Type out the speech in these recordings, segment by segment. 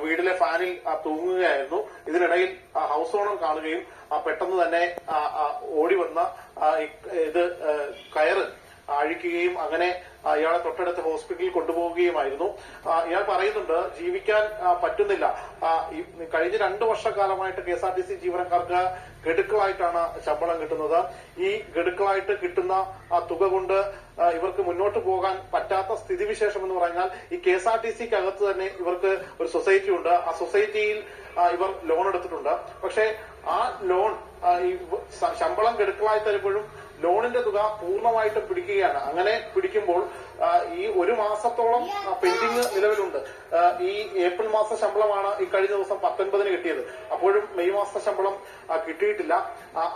വീട്ടിലെ ഫാനിൽ തൂങ്ങുകയായിരുന്നു. ഇതിനിടയിൽ house owner കാണുകയും പെട്ടെന്ന് തന്നെ ഓടി വന്ന ഇത് കയറ് അഴിക്കുകയും അങ്ങനെ ഇയാളെ തൊട്ടടുത്ത് ഹോസ്പിറ്റലിൽ കൊണ്ടുപോവുകയുമായിരുന്നു. ഇയാൾ പറയുന്നുണ്ട് ജീവിക്കാൻ പറ്റുന്നില്ല. കഴിഞ്ഞ 2 വർഷക്കാലമായിട്ട് KSRTC ജീവനക്കാർക്ക് ഗഡുക്കളായിട്ടാണ് ശമ്പളം കിട്ടുന്നത്. ഈ ഗഡുക്കളായിട്ട് കിട്ടുന്ന തുക കൊണ്ട് ഇവർക്ക് മുന്നോട്ട് പോകാൻ പറ്റാത്ത സ്ഥിതിവിശേഷം എന്ന് പറഞ്ഞാൽ ഈ KSRTCക്ക് അകത്ത് തന്നെ ഇവർക്ക് ഒരു സൊസൈറ്റി ഉണ്ട്. ആ സൊസൈറ്റിയിൽ ഇവർ ലോൺ എടുത്തിട്ടുണ്ട്. പക്ഷേ ആ ലോൺ ശമ്പളം ഗഡുക്കളായി തരുമ്പോഴും ലോണിന്റെ തുക പൂർണ്ണമായിട്ടും പിടിക്കുകയാണ്. അങ്ങനെ പിടിക്കുമ്പോൾ ഈ 1 മാസത്തോളം പെൻഡിങ് നിലവിലുണ്ട്. ഈ ഏപ്രിൽ മാസ ശമ്പളമാണ് ഈ കഴിഞ്ഞ ദിവസം 19-ന് കിട്ടിയത്. അപ്പോഴും മെയ് മാസ ശമ്പളം കിട്ടിയിട്ടില്ല.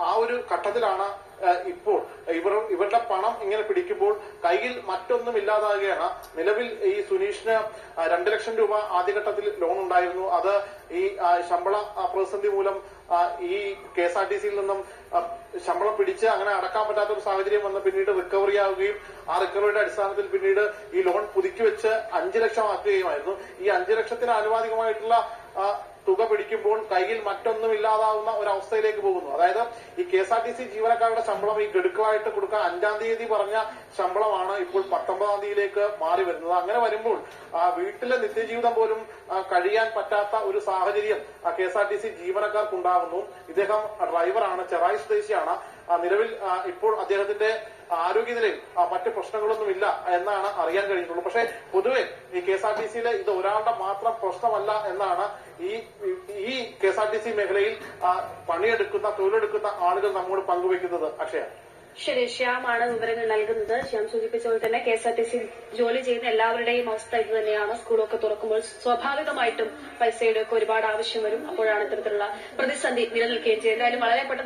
ആ ഒരു ഘട്ടത്തിലാണ് ഇപ്പോൾ ഇവരുടെ പണം ഇങ്ങനെ പിടിക്കുമ്പോൾ കയ്യിൽ മറ്റൊന്നും ഇല്ലാതാകുകയാണ്. നിലവിൽ ഈ സുനീഷിന് 2 ലക്ഷം രൂപ ആദ്യഘട്ടത്തിൽ ലോൺ ഉണ്ടായിരുന്നു. അത് ഈ ശമ്പള പ്രതിസന്ധി മൂലം ഈ KSRTCയിൽ നിന്നും ശമ്പളം പിടിച്ച് അങ്ങനെ അടക്കാൻ പറ്റാത്ത ഒരു സാഹചര്യം വന്ന് പിന്നീട് റിക്കവറി ആവുകയും ആ റിക്കവറിയുടെ അടിസ്ഥാനത്തിൽ പിന്നീട് ഈ ലോൺ പുതുക്കി വെച്ച് 5 ലക്ഷം ആക്കുകയുമായിരുന്നു. ഈ 5 ലക്ഷത്തിന് ആനുപാതികമായിട്ടുള്ള തുക പിടിക്കുമ്പോൾ കയ്യിൽ മറ്റൊന്നും ഇല്ലാതാവുന്ന ഒരവസ്ഥയിലേക്ക് പോകുന്നു. അതായത് ഈ KSRTC ജീവനക്കാരുടെ ശമ്പളം ഈ ഗഡുക്കളായിട്ട് കൊടുക്കാൻ 5-ാം തീയതി പറഞ്ഞ ശമ്പളമാണ് ഇപ്പോൾ 19-ാം തീയതിയിലേക്ക് മാറി വരുന്നത്. അങ്ങനെ വരുമ്പോൾ വീട്ടിലെ നിത്യജീവിതം പോലും കഴിയാൻ പറ്റാത്ത ഒരു സാഹചര്യം KSRTC ജീവനക്കാർക്കുണ്ടാകുന്നു. ഇദ്ദേഹം ഡ്രൈവറാണ്, ചെറായി സ്വദേശിയാണ്. നിലവിൽ ഇപ്പോൾ അദ്ദേഹത്തിന്റെ ആരോഗ്യനിലയിൽ മറ്റ് പ്രശ്നങ്ങളൊന്നുമില്ല എന്നാണ് അറിയാൻ കഴിഞ്ഞിട്ടുള്ളത്. പക്ഷേ പൊതുവെ ഈ KSRTCയിലെ ഇത് ഒരാളുടെ മാത്രം പ്രശ്നമല്ല എന്നാണ് ഈ KSRTC മേഖലയിൽ പണിയെടുക്കുന്ന തൊഴിലെടുക്കുന്ന ആളുകൾ നമ്മോട് പങ്കുവെക്കുന്നത്. അക്ഷയ. ശരി, ശ്യാമാണ് വിവരങ്ങൾ നൽകുന്നത്. ശ്യാം സൂചിപ്പിച്ച പോലെ തന്നെ KSRTC ജോലി ചെയ്യുന്ന എല്ലാവരുടെയും അവസ്ഥ ഇത് തന്നെയാണ്. സ്കൂളൊക്കെ തുറക്കുമ്പോൾ സ്വാഭാവികമായിട്ടും പൈസയുടെ ഒക്കെ ഒരുപാട് ആവശ്യം വരും. അപ്പോഴാണ് ഇത്തരത്തിലുള്ള പ്രതിസന്ധി നിലനിൽക്കുകയും ചെയ്യുന്നത്. വളരെ പെട്ടെന്ന്